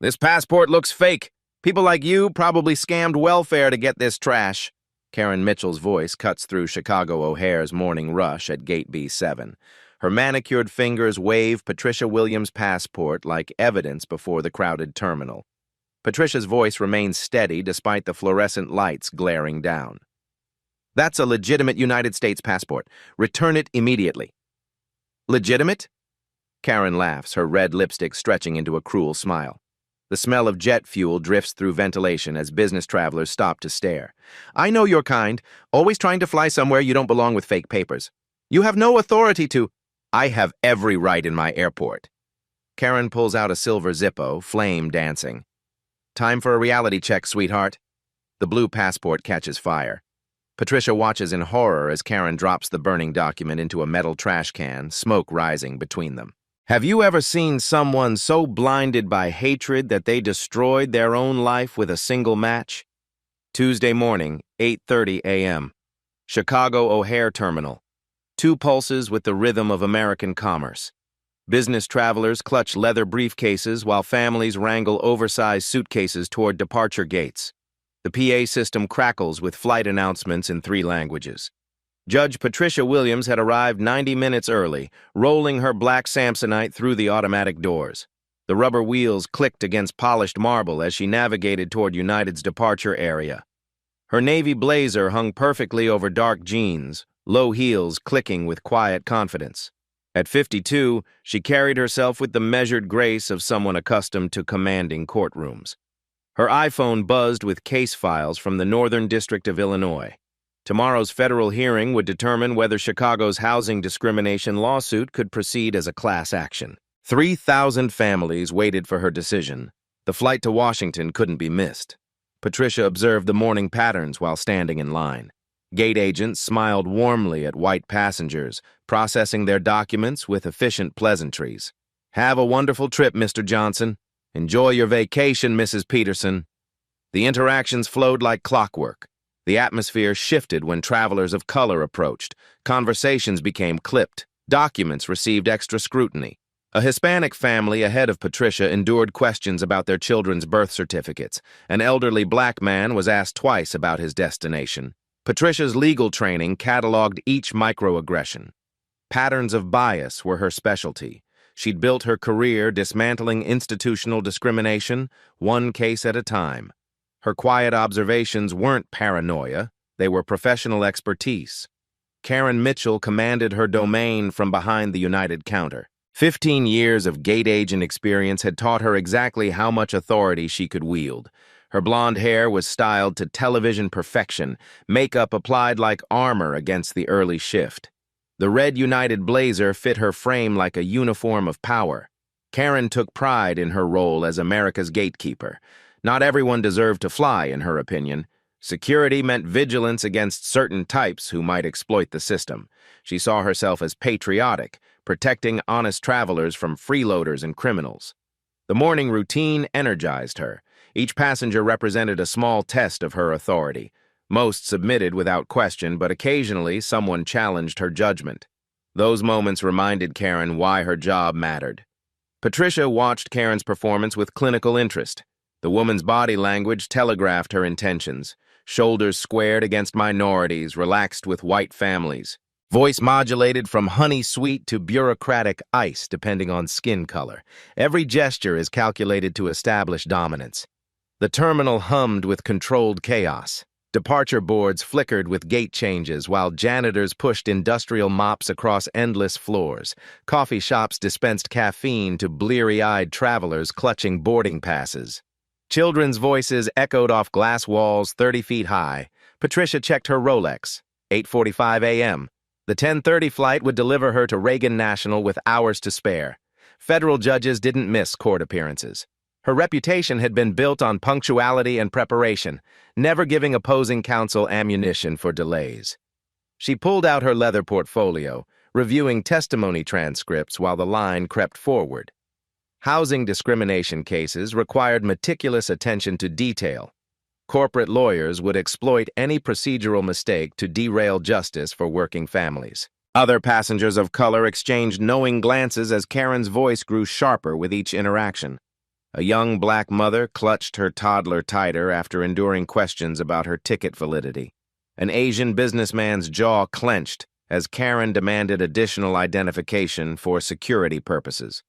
This passport looks fake. People like you probably scammed welfare to get this trash. Karen Mitchell's voice cuts through Chicago O'Hare's morning rush at Gate B7. Her manicured fingers wave Patricia Williams' passport like evidence before the crowded terminal. Patricia's voice remains steady despite the fluorescent lights glaring down. That's a legitimate United States passport. Return it immediately. Legitimate? Karen laughs, her red lipstick stretching into a cruel smile. The smell of jet fuel drifts through ventilation as business travelers stop to stare. I know your kind, always trying to fly somewhere you don't belong with fake papers. You have no authority to— I have every right in my airport. Karen pulls out a silver Zippo, flame dancing. Time for a reality check, sweetheart. The blue passport catches fire. Patricia watches in horror as Karen drops the burning document into a metal trash can, smoke rising between them. Have you ever seen someone so blinded by hatred that they destroyed their own life with a single match? Tuesday morning, 8:30 a.m. Chicago O'Hare Terminal. Two pulses with the rhythm of American commerce. Business travelers clutch leather briefcases while families wrangle oversized suitcases toward departure gates. The PA system crackles with flight announcements in 3 languages. Judge Patricia Williams had arrived 90 minutes early, rolling her black Samsonite through the automatic doors. The rubber wheels clicked against polished marble as she navigated toward United's departure area. Her navy blazer hung perfectly over dark jeans, low heels clicking with quiet confidence. At 52, she carried herself with the measured grace of someone accustomed to commanding courtrooms. Her iPhone buzzed with case files from the Northern District of Illinois. Tomorrow's federal hearing would determine whether Chicago's housing discrimination lawsuit could proceed as a class action. 3,000 families waited for her decision. The flight to Washington couldn't be missed. Patricia observed the morning patterns while standing in line. Gate agents smiled warmly at white passengers, processing their documents with efficient pleasantries. Have a wonderful trip, Mr. Johnson. Enjoy your vacation, Mrs. Peterson. The interactions flowed like clockwork. The atmosphere shifted when travelers of color approached. Conversations became clipped. Documents received extra scrutiny. A Hispanic family ahead of Patricia endured questions about their children's birth certificates. An elderly black man was asked twice about his destination. Patricia's legal training cataloged each microaggression. Patterns of bias were her specialty. She'd built her career dismantling institutional discrimination, one case at a time. Her quiet observations weren't paranoia, they were professional expertise. Karen Mitchell commanded her domain from behind the United counter. 15 years of gate agent experience had taught her exactly how much authority she could wield. Her blonde hair was styled to television perfection, makeup applied like armor against the early shift. The red United blazer fit her frame like a uniform of power. Karen took pride in her role as America's gatekeeper. Not everyone deserved to fly, in her opinion. Security meant vigilance against certain types who might exploit the system. She saw herself as patriotic, protecting honest travelers from freeloaders and criminals. The morning routine energized her. Each passenger represented a small test of her authority. Most submitted without question, but occasionally someone challenged her judgment. Those moments reminded Karen why her job mattered. Patricia watched Karen's performance with clinical interest. The woman's body language telegraphed her intentions. Shoulders squared against minorities, relaxed with white families. Voice modulated from honey sweet to bureaucratic ice, depending on skin color. Every gesture is calculated to establish dominance. The terminal hummed with controlled chaos. Departure boards flickered with gate changes while janitors pushed industrial mops across endless floors. Coffee shops dispensed caffeine to bleary-eyed travelers clutching boarding passes. Children's voices echoed off glass walls 30 feet high. Patricia checked her Rolex. 8:45 a.m. The 10:30 flight would deliver her to Reagan National with hours to spare. Federal judges didn't miss court appearances. Her reputation had been built on punctuality and preparation, never giving opposing counsel ammunition for delays. She pulled out her leather portfolio, reviewing testimony transcripts while the line crept forward. Housing discrimination cases required meticulous attention to detail. Corporate lawyers would exploit any procedural mistake to derail justice for working families. Other passengers of color exchanged knowing glances as Karen's voice grew sharper with each interaction. A young black mother clutched her toddler tighter after enduring questions about her ticket validity. An Asian businessman's jaw clenched as Karen demanded additional identification for security purposes.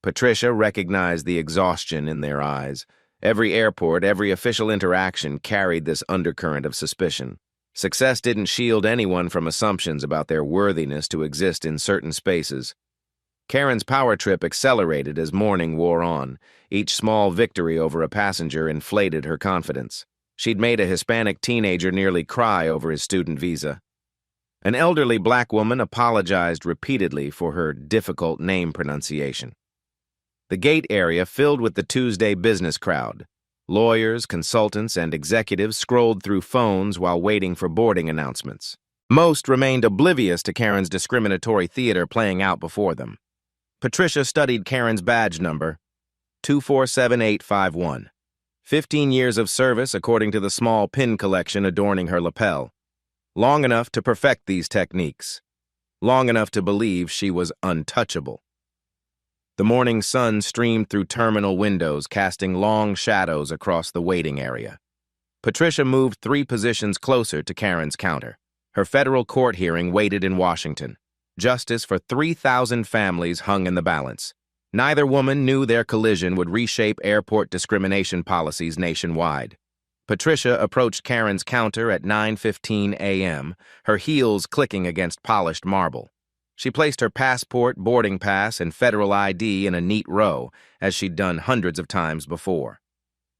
Patricia recognized the exhaustion in their eyes. Every airport, every official interaction carried this undercurrent of suspicion. Success didn't shield anyone from assumptions about their worthiness to exist in certain spaces. Karen's power trip accelerated as morning wore on. Each small victory over a passenger inflated her confidence. She'd made a Hispanic teenager nearly cry over his student visa. An elderly black woman apologized repeatedly for her difficult name pronunciation. The gate area filled with the Tuesday business crowd. Lawyers, consultants, and executives scrolled through phones while waiting for boarding announcements. Most remained oblivious to Karen's discriminatory theater playing out before them. Patricia studied Karen's badge number, 247851. 15 years of service according to the small pin collection adorning her lapel. Long enough to perfect these techniques. Long enough to believe she was untouchable. The morning sun streamed through terminal windows, casting long shadows across the waiting area. Patricia moved 3 positions closer to Karen's counter. Her federal court hearing waited in Washington. Justice for 3,000 families hung in the balance. Neither woman knew their collision would reshape airport discrimination policies nationwide. Patricia approached Karen's counter at 9:15 a.m., her heels clicking against polished marble. She placed her passport, boarding pass, and federal ID in a neat row, as she'd done hundreds of times before.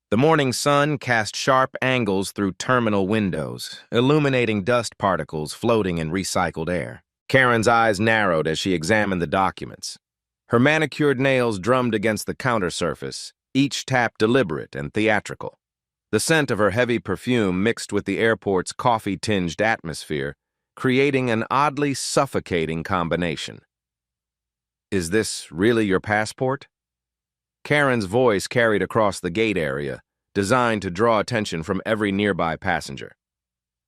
The morning sun cast sharp angles through terminal windows, illuminating dust particles floating in recycled air. Karen's eyes narrowed as she examined the documents. Her manicured nails drummed against the counter surface, each tap deliberate and theatrical. The scent of her heavy perfume mixed with the airport's coffee-tinged atmosphere, creating an oddly suffocating combination. "Is this really your passport?" Karen's voice carried across the gate area, designed to draw attention from every nearby passenger.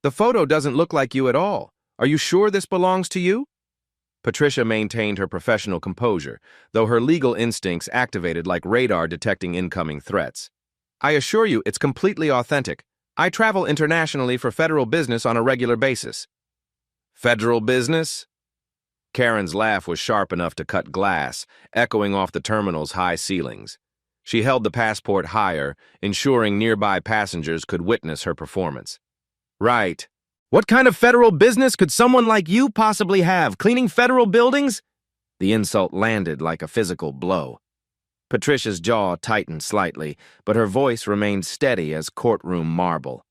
"The photo doesn't look like you at all. Are you sure this belongs to you?" Patricia maintained her professional composure, though her legal instincts activated like radar detecting incoming threats. "I assure you it's completely authentic. I travel internationally for federal business on a regular basis." "Federal business?" Karen's laugh was sharp enough to cut glass, echoing off the terminal's high ceilings. She held the passport higher, ensuring nearby passengers could witness her performance. "Right. What kind of federal business could someone like you possibly have, cleaning federal buildings?" The insult landed like a physical blow. Patricia's jaw tightened slightly, but her voice remained steady as courtroom marble.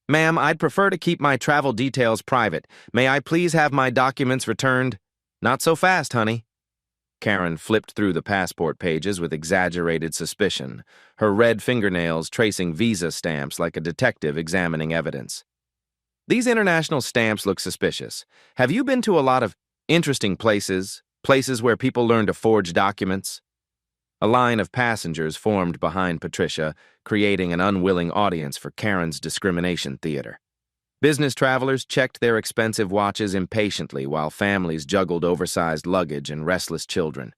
"Ma'am, I'd prefer to keep my travel details private. May I please have my documents returned?" "Not so fast, honey." Karen flipped through the passport pages with exaggerated suspicion, her red fingernails tracing visa stamps like a detective examining evidence. "These international stamps look suspicious. Have you been to a lot of interesting places where people learn to forge documents?" A line of passengers formed behind Patricia, creating an unwilling audience for Karen's discrimination theater. Business travelers checked their expensive watches impatiently while families juggled oversized luggage and restless children.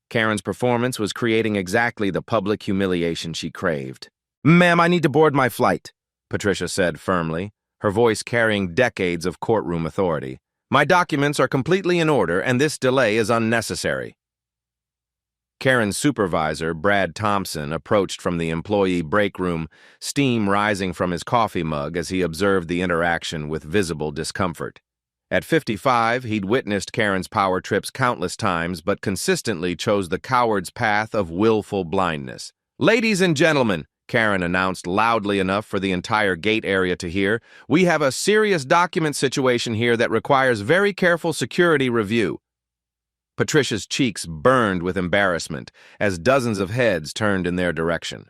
Karen's performance was creating exactly the public humiliation she craved. "Ma'am, I need to board my flight," Patricia said firmly, her voice carrying decades of courtroom authority. "My documents are completely in order, and this delay is unnecessary." Karen's supervisor, Brad Thompson, approached from the employee break room, steam rising from his coffee mug as he observed the interaction with visible discomfort. At 55, he'd witnessed Karen's power trips countless times, but consistently chose the coward's path of willful blindness. "Ladies and gentlemen," Karen announced loudly enough for the entire gate area to hear, "we have a serious document situation here that requires very careful security review." Patricia's cheeks burned with embarrassment as dozens of heads turned in their direction.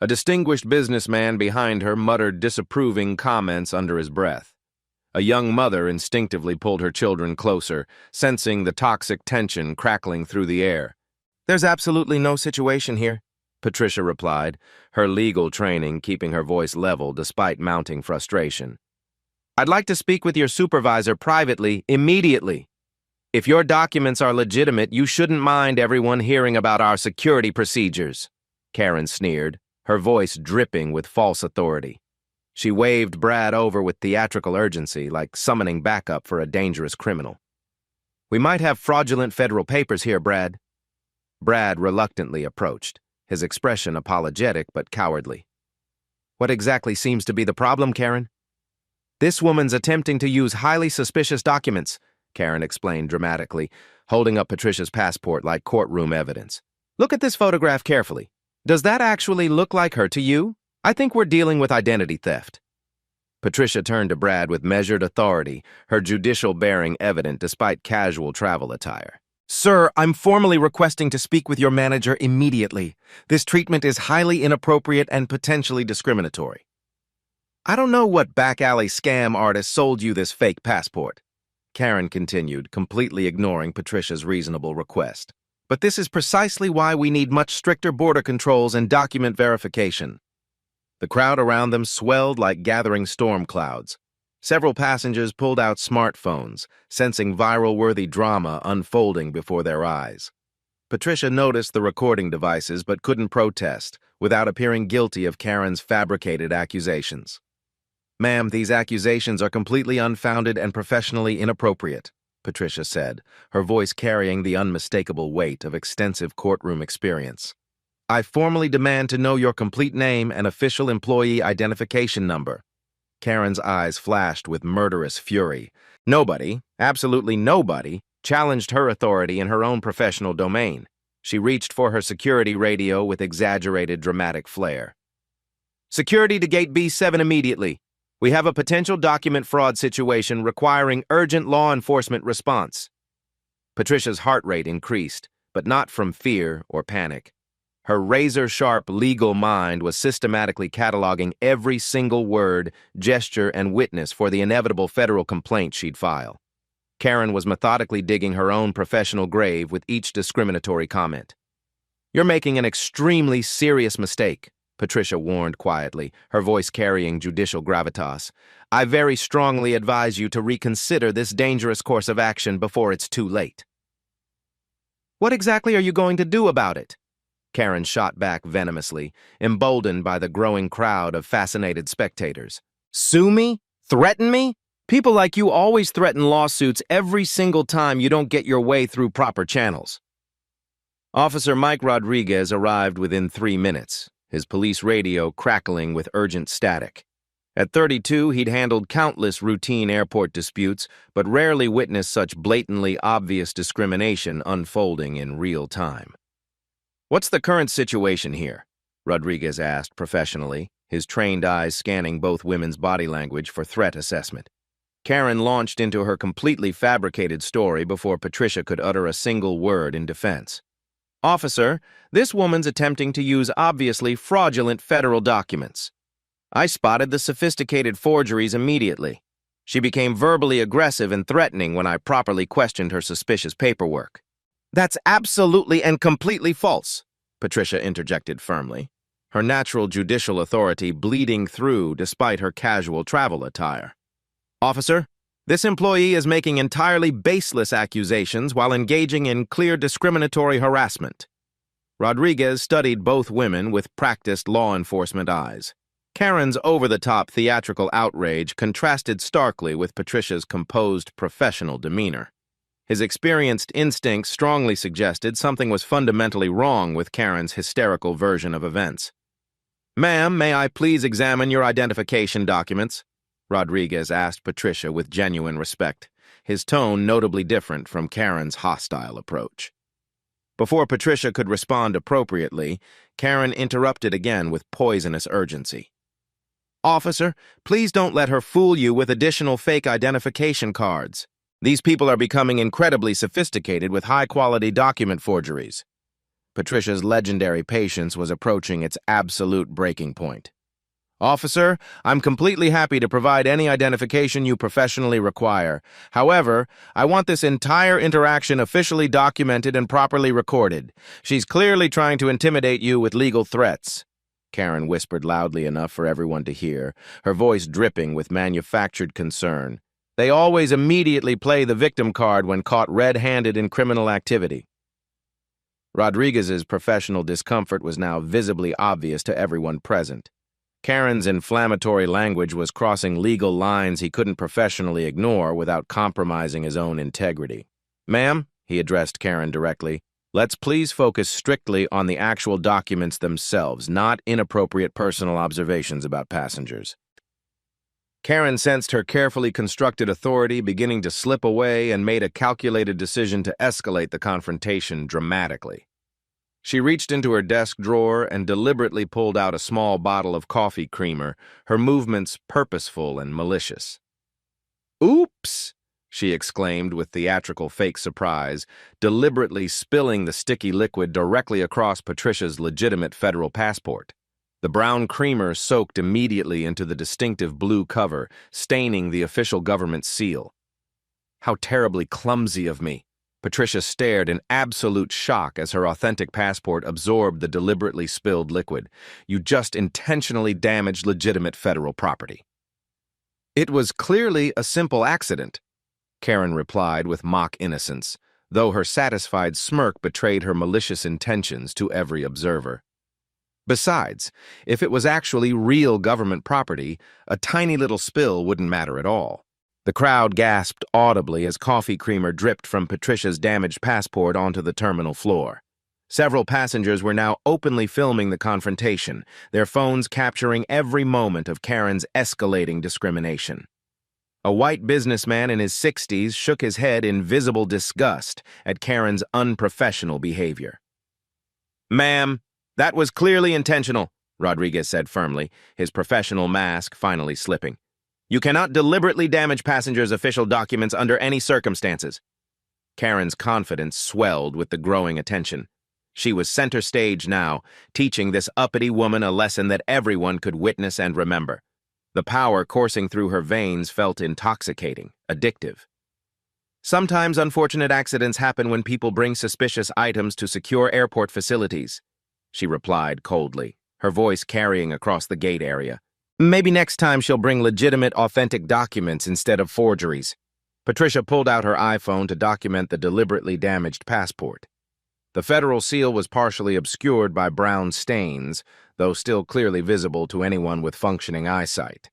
A distinguished businessman behind her muttered disapproving comments under his breath. A young mother instinctively pulled her children closer, sensing the toxic tension crackling through the air. "There's absolutely no situation here," Patricia replied, her legal training keeping her voice level despite mounting frustration. "I'd like to speak with your supervisor privately, immediately. If your documents are legitimate, you shouldn't mind everyone hearing about our security procedures." Karen sneered, her voice dripping with false authority. She waved Brad over with theatrical urgency, like summoning backup for a dangerous criminal. "We might have fraudulent federal papers here, Brad." Brad reluctantly approached, his expression apologetic but cowardly. "What exactly seems to be the problem, Karen?" "This woman's attempting to use highly suspicious documents," Karen explained dramatically, holding up Patricia's passport like courtroom evidence. "Look at this photograph carefully. Does that actually look like her to you? I think we're dealing with identity theft." Patricia turned to Brad with measured authority, her judicial bearing evident despite casual travel attire. "Sir, I'm formally requesting to speak with your manager immediately. This treatment is highly inappropriate and potentially discriminatory." "I don't know what back-alley scam artist sold you this fake passport," Karen continued, completely ignoring Patricia's reasonable request. "But this is precisely why we need much stricter border controls and document verification." The crowd around them swelled like gathering storm clouds. Several passengers pulled out smartphones, sensing viral-worthy drama unfolding before their eyes. Patricia noticed the recording devices but couldn't protest, without appearing guilty of Karen's fabricated accusations. "Ma'am, these accusations are completely unfounded and professionally inappropriate," Patricia said, her voice carrying the unmistakable weight of extensive courtroom experience. "I formally demand to know your complete name and official employee identification number." Karen's eyes flashed with murderous fury. Nobody, absolutely nobody, challenged her authority in her own professional domain. She reached for her security radio with exaggerated dramatic flair. "Security to Gate B7 immediately. We have a potential document fraud situation requiring urgent law enforcement response." Patricia's heart rate increased, but not from fear or panic. Her razor-sharp legal mind was systematically cataloging every single word, gesture, and witness for the inevitable federal complaint she'd file. Karen was methodically digging her own professional grave with each discriminatory comment. "You're making an extremely serious mistake," Patricia warned quietly, her voice carrying judicial gravitas. "I very strongly advise you to reconsider this dangerous course of action before it's too late." "What exactly are you going to do about it?" Karen shot back venomously, emboldened by the growing crowd of fascinated spectators. "Sue me? Threaten me? People like you always threaten lawsuits every single time you don't get your way through proper channels." Officer Mike Rodriguez arrived within 3 minutes, his police radio crackling with urgent static. At 32, he'd handled countless routine airport disputes, but rarely witnessed such blatantly obvious discrimination unfolding in real time. "What's the current situation here?" Rodriguez asked professionally, his trained eyes scanning both women's body language for threat assessment. Karen launched into her completely fabricated story before Patricia could utter a single word in defense. "Officer, this woman's attempting to use obviously fraudulent federal documents. I spotted the sophisticated forgeries immediately. She became verbally aggressive and threatening when I properly questioned her suspicious paperwork." "That's absolutely and completely false," Patricia interjected firmly, her natural judicial authority bleeding through despite her casual travel attire. "Officer, this employee is making entirely baseless accusations while engaging in clear discriminatory harassment." Rodriguez studied both women with practiced law enforcement eyes. Karen's over-the-top theatrical outrage contrasted starkly with Patricia's composed professional demeanor. His experienced instincts strongly suggested something was fundamentally wrong with Karen's hysterical version of events. "Ma'am, may I please examine your identification documents?" Rodriguez asked Patricia with genuine respect, his tone notably different from Karen's hostile approach. Before Patricia could respond appropriately, Karen interrupted again with poisonous urgency. "Officer, please don't let her fool you with additional fake identification cards. These people are becoming incredibly sophisticated with high-quality document forgeries." Patricia's legendary patience was approaching its absolute breaking point. "Officer, I'm completely happy to provide any identification you professionally require. However, I want this entire interaction officially documented and properly recorded. She's clearly trying to intimidate you with legal threats." Karen whispered loudly enough for everyone to hear, her voice dripping with manufactured concern. "They always immediately play the victim card when caught red-handed in criminal activity." Rodriguez's professional discomfort was now visibly obvious to everyone present. Karen's inflammatory language was crossing legal lines he couldn't professionally ignore without compromising his own integrity. "Ma'am," he addressed Karen directly, "let's please focus strictly on the actual documents themselves, not inappropriate personal observations about passengers." Karen sensed her carefully constructed authority beginning to slip away and made a calculated decision to escalate the confrontation dramatically. She reached into her desk drawer and deliberately pulled out a small bottle of coffee creamer, her movements purposeful and malicious. "Oops!" she exclaimed with theatrical fake surprise, deliberately spilling the sticky liquid directly across Patricia's legitimate federal passport. The brown creamer soaked immediately into the distinctive blue cover, staining the official government seal. "How terribly clumsy of me!" Patricia stared in absolute shock as her authentic passport absorbed the deliberately spilled liquid. "You just intentionally damaged legitimate federal property." "It was clearly a simple accident," Karen replied with mock innocence, though her satisfied smirk betrayed her malicious intentions to every observer. Besides, if it was actually real government property, a tiny little spill wouldn't matter at all. The crowd gasped audibly as coffee creamer dripped from Patricia's damaged passport onto the terminal floor. Several passengers were now openly filming the confrontation, their phones capturing every moment of Karen's escalating discrimination. A white businessman in his 60s shook his head in visible disgust at Karen's unprofessional behavior. "Ma'am, that was clearly intentional," Rodriguez said firmly, his professional mask finally slipping. "You cannot deliberately damage passengers' official documents under any circumstances." Karen's confidence swelled with the growing attention. She was center stage now, teaching this uppity woman a lesson that everyone could witness and remember. The power coursing through her veins felt intoxicating, addictive. "Sometimes unfortunate accidents happen when people bring suspicious items to secure airport facilities," she replied coldly, her voice carrying across the gate area. "Maybe next time she'll bring legitimate, authentic documents instead of forgeries." Patricia pulled out her iPhone to document the deliberately damaged passport. The federal seal was partially obscured by brown stains, though still clearly visible to anyone with functioning eyesight.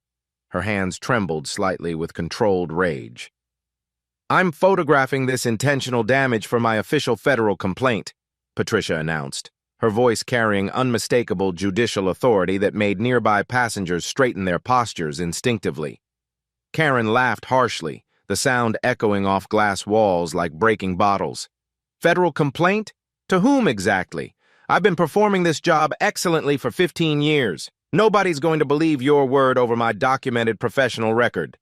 Her hands trembled slightly with controlled rage. "I'm photographing this intentional damage for my official federal complaint," Patricia announced, her voice carrying unmistakable judicial authority that made nearby passengers straighten their postures instinctively. Karen laughed harshly, the sound echoing off glass walls like breaking bottles. "Federal complaint? To whom exactly? I've been performing this job excellently for 15 years. Nobody's going to believe your word over my documented professional record."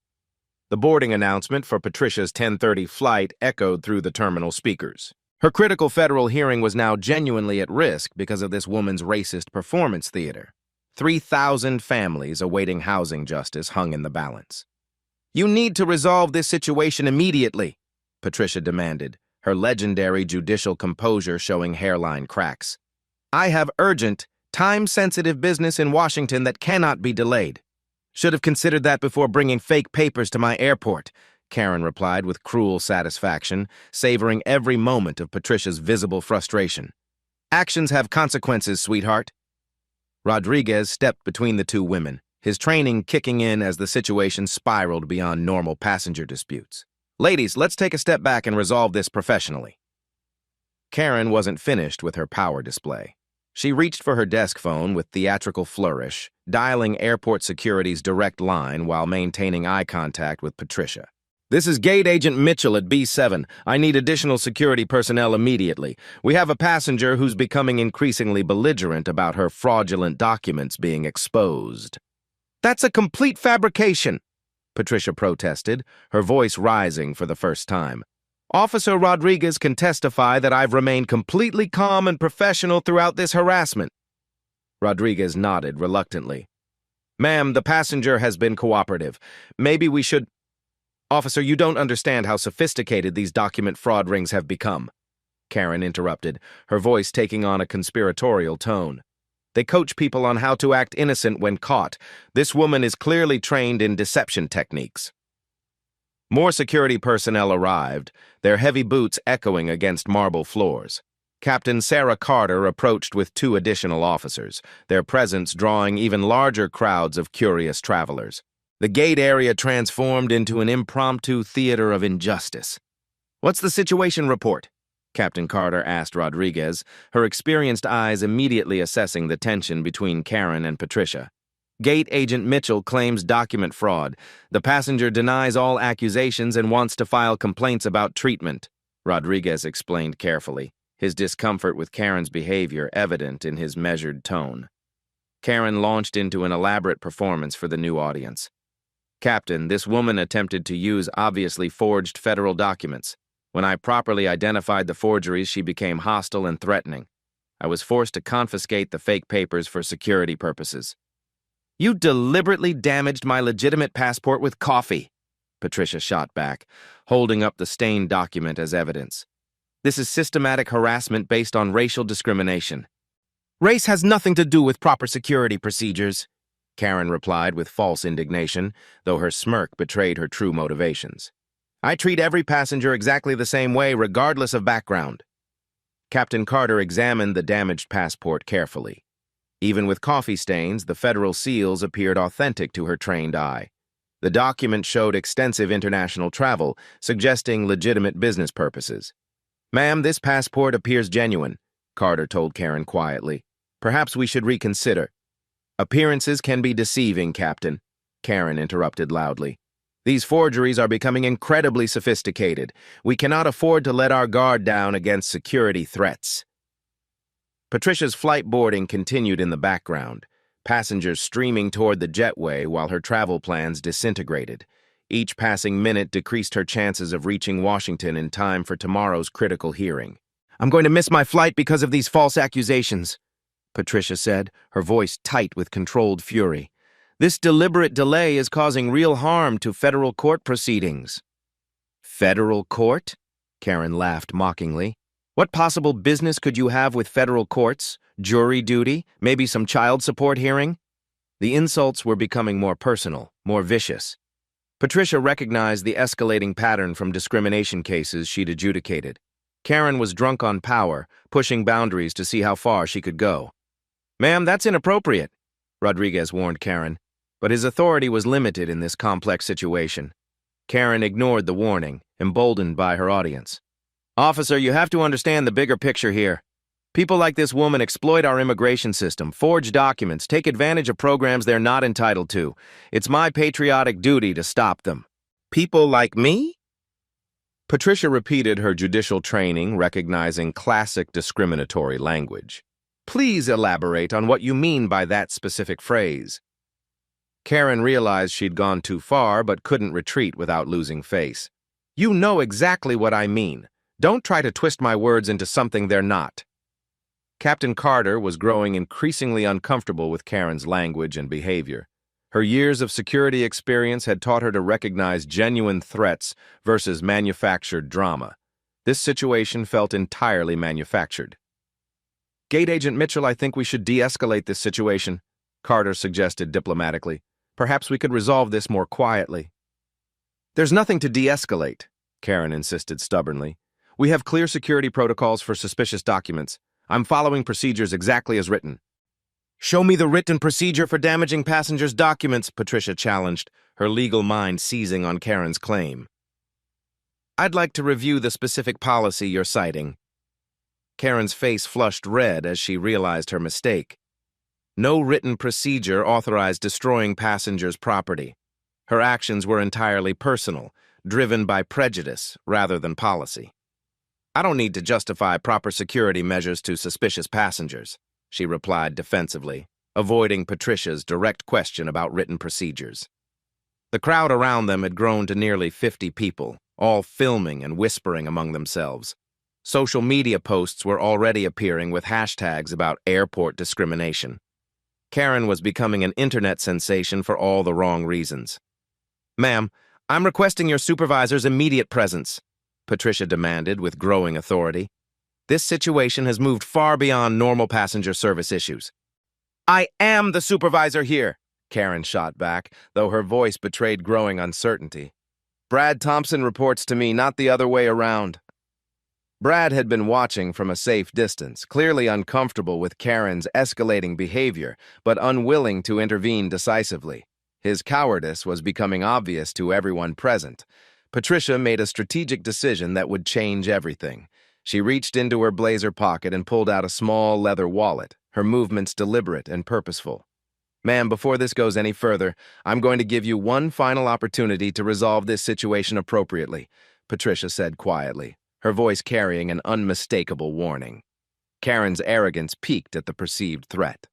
The boarding announcement for Patricia's 10:30 flight echoed through the terminal speakers. Her critical federal hearing was now genuinely at risk because of this woman's racist performance theater. 3,000 families awaiting housing justice hung in the balance. "You need to resolve this situation immediately," Patricia demanded, her legendary judicial composure showing hairline cracks. "I have urgent, time-sensitive business in Washington that cannot be delayed." "Should have considered that before bringing fake papers to my airport," Karen replied with cruel satisfaction, savoring every moment of Patricia's visible frustration. "Actions have consequences, sweetheart." Rodriguez stepped between the two women, his training kicking in as the situation spiraled beyond normal passenger disputes. "Ladies, let's take a step back and resolve this professionally." Karen wasn't finished with her power display. She reached for her desk phone with theatrical flourish, dialing airport security's direct line while maintaining eye contact with Patricia. "This is Gate Agent Mitchell at B7. I need additional security personnel immediately. We have a passenger who's becoming increasingly belligerent about her fraudulent documents being exposed." "That's a complete fabrication," Patricia protested, her voice rising for the first time. "Officer Rodriguez can testify that I've remained completely calm and professional throughout this harassment." Rodriguez nodded reluctantly. "Ma'am, the passenger has been cooperative. Maybe we should—" "Officer, you don't understand how sophisticated these document fraud rings have become," Karen interrupted, her voice taking on a conspiratorial tone. "They coach people on how to act innocent when caught. This woman is clearly trained in deception techniques." More security personnel arrived, their heavy boots echoing against marble floors. Captain Sarah Carter approached with 2 additional officers, their presence drawing even larger crowds of curious travelers. The gate area transformed into an impromptu theater of injustice. "What's the situation report?" Captain Carter asked Rodriguez, her experienced eyes immediately assessing the tension between Karen and Patricia. "Gate Agent Mitchell claims document fraud. The passenger denies all accusations and wants to file complaints about treatment," Rodriguez explained carefully, his discomfort with Karen's behavior evident in his measured tone. Karen launched into an elaborate performance for the new audience. "Captain, this woman attempted to use obviously forged federal documents. When I properly identified the forgeries, she became hostile and threatening. I was forced to confiscate the fake papers for security purposes." "You deliberately damaged my legitimate passport with coffee," Patricia shot back, holding up the stained document as evidence. "This is systematic harassment based on racial discrimination." "Race has nothing to do with proper security procedures," Karen replied with false indignation, though her smirk betrayed her true motivations. "I treat every passenger exactly the same way, regardless of background." Captain Carter examined the damaged passport carefully. Even with coffee stains, the federal seals appeared authentic to her trained eye. The document showed extensive international travel, suggesting legitimate business purposes. "Ma'am, this passport appears genuine," Carter told Karen quietly. "Perhaps we should reconsider." "Appearances can be deceiving, Captain," Karen interrupted loudly. "These forgeries are becoming incredibly sophisticated. We cannot afford to let our guard down against security threats." Patricia's flight boarding continued in the background, passengers streaming toward the jetway while her travel plans disintegrated. Each passing minute decreased her chances of reaching Washington in time for tomorrow's critical hearing. "I'm going to miss my flight because of these false accusations," Patricia said, her voice tight with controlled fury. "This deliberate delay is causing real harm to federal court proceedings." "Federal court?" Karen laughed mockingly. "What possible business could you have with federal courts? Jury duty? Maybe some child support hearing?" The insults were becoming more personal, more vicious. Patricia recognized the escalating pattern from discrimination cases she'd adjudicated. Karen was drunk on power, pushing boundaries to see how far she could go. "Ma'am, that's inappropriate," Rodriguez warned Karen, but his authority was limited in this complex situation. Karen ignored the warning, emboldened by her audience. "Officer, you have to understand the bigger picture here. People like this woman exploit our immigration system, forge documents, take advantage of programs they're not entitled to. It's my patriotic duty to stop them." "People like me?" Patricia repeated her judicial training, recognizing classic discriminatory language. "Please elaborate on what you mean by that specific phrase." Karen realized she'd gone too far but couldn't retreat without losing face. "You know exactly what I mean. Don't try to twist my words into something they're not." Captain Carter was growing increasingly uncomfortable with Karen's language and behavior. Her years of security experience had taught her to recognize genuine threats versus manufactured drama. This situation felt entirely manufactured. "Gate Agent Mitchell, I think we should de-escalate this situation," Carter suggested diplomatically. "Perhaps we could resolve this more quietly." "There's nothing to de-escalate," Karen insisted stubbornly. "We have clear security protocols for suspicious documents. I'm following procedures exactly as written." "Show me the written procedure for damaging passengers' documents," Patricia challenged, her legal mind seizing on Karen's claim. "I'd like to review the specific policy you're citing." Karen's face flushed red as she realized her mistake. No written procedure authorized destroying passengers' property. Her actions were entirely personal, driven by prejudice rather than policy. "I don't need to justify proper security measures to suspicious passengers," she replied defensively, avoiding Patricia's direct question about written procedures. The crowd around them had grown to nearly 50 people, all filming and whispering among themselves. Social media posts were already appearing with hashtags about airport discrimination. Karen was becoming an internet sensation for all the wrong reasons. "Ma'am, I'm requesting your supervisor's immediate presence," Patricia demanded with growing authority. "This situation has moved far beyond normal passenger service issues." "I am the supervisor here," Karen shot back, though her voice betrayed growing uncertainty. "Brad Thompson reports to me, not the other way around." Brad had been watching from a safe distance, clearly uncomfortable with Karen's escalating behavior, but unwilling to intervene decisively. His cowardice was becoming obvious to everyone present. Patricia made a strategic decision that would change everything. She reached into her blazer pocket and pulled out a small leather wallet, her movements deliberate and purposeful. "Ma'am, before this goes any further, I'm going to give you one final opportunity to resolve this situation appropriately," Patricia said quietly, her voice carrying an unmistakable warning. Karen's arrogance piqued at the perceived threat.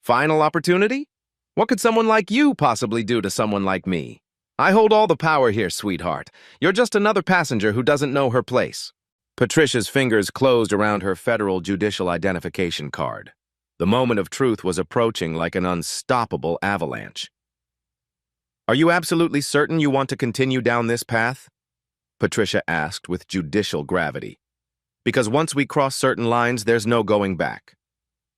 "Final opportunity? What could someone like you possibly do to someone like me? I hold all the power here, sweetheart. You're just another passenger who doesn't know her place." Patricia's fingers closed around her federal judicial identification card. The moment of truth was approaching like an unstoppable avalanche. "Are you absolutely certain you want to continue down this path?" Patricia asked with judicial gravity. "Because once we cross certain lines, there's no going back."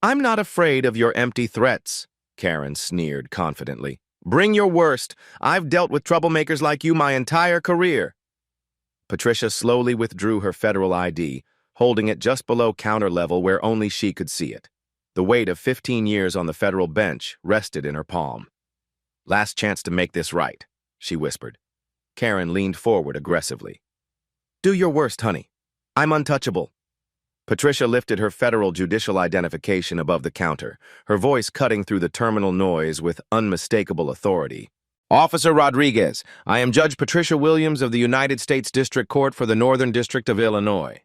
"I'm not afraid of your empty threats," Karen sneered confidently. "Bring your worst. I've dealt with troublemakers like you my entire career." Patricia slowly withdrew her federal ID, holding it just below counter level where only she could see it. The weight of 15 years on the federal bench rested in her palm. "Last chance to make this right," she whispered. Karen leaned forward aggressively. "Do your worst, honey. I'm untouchable." Patricia lifted her federal judicial identification above the counter, her voice cutting through the terminal noise with unmistakable authority. "Officer Rodriguez, I am Judge Patricia Williams of the United States District Court for the Northern District of Illinois."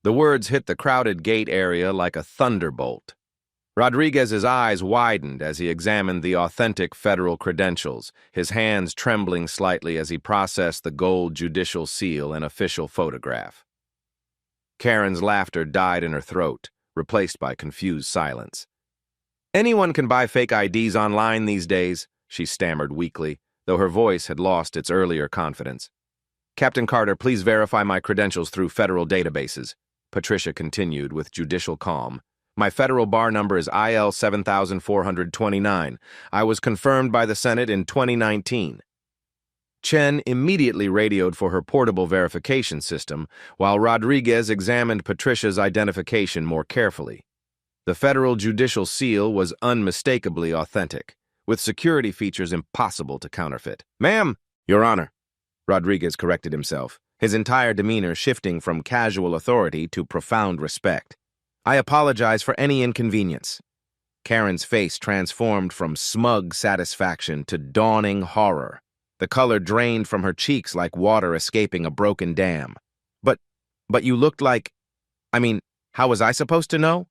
The words hit the crowded gate area like a thunderbolt. Rodriguez's eyes widened as he examined the authentic federal credentials, his hands trembling slightly as he processed the gold judicial seal and official photograph. Karen's laughter died in her throat, replaced by confused silence. "Anyone can buy fake IDs online these days," she stammered weakly, though her voice had lost its earlier confidence. "Captain Carter, please verify my credentials through federal databases," Patricia continued with judicial calm. "My federal bar number is IL 7429. I was confirmed by the Senate in 2019. Chen immediately radioed for her portable verification system, while Rodriguez examined Patricia's identification more carefully. The federal judicial seal was unmistakably authentic, with security features impossible to counterfeit. "Ma'am!" "Your Honor," Rodriguez corrected himself, his entire demeanor shifting from casual authority to profound respect. "I apologize for any inconvenience." Karen's face transformed from smug satisfaction to dawning horror. The color drained from her cheeks like water escaping a broken dam. But you looked like... how was I supposed to know?"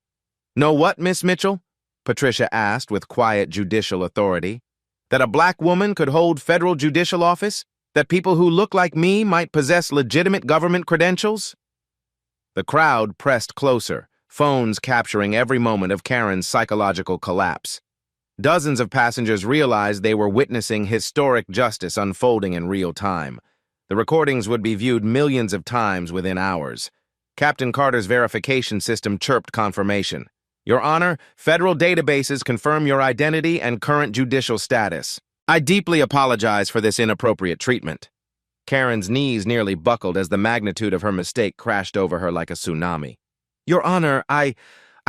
"Know what, Miss Mitchell?" Patricia asked with quiet judicial authority. "That a black woman could hold federal judicial office? That people who look like me might possess legitimate government credentials?" The crowd pressed closer, phones capturing every moment of Karen's psychological collapse. Dozens of passengers realized they were witnessing historic justice unfolding in real time. The recordings would be viewed millions of times within hours. Captain Carter's verification system chirped confirmation. "Your Honor, federal databases confirm your identity and current judicial status. I deeply apologize for this inappropriate treatment." Karen's knees nearly buckled as the magnitude of her mistake crashed over her like a tsunami. "Your Honor, I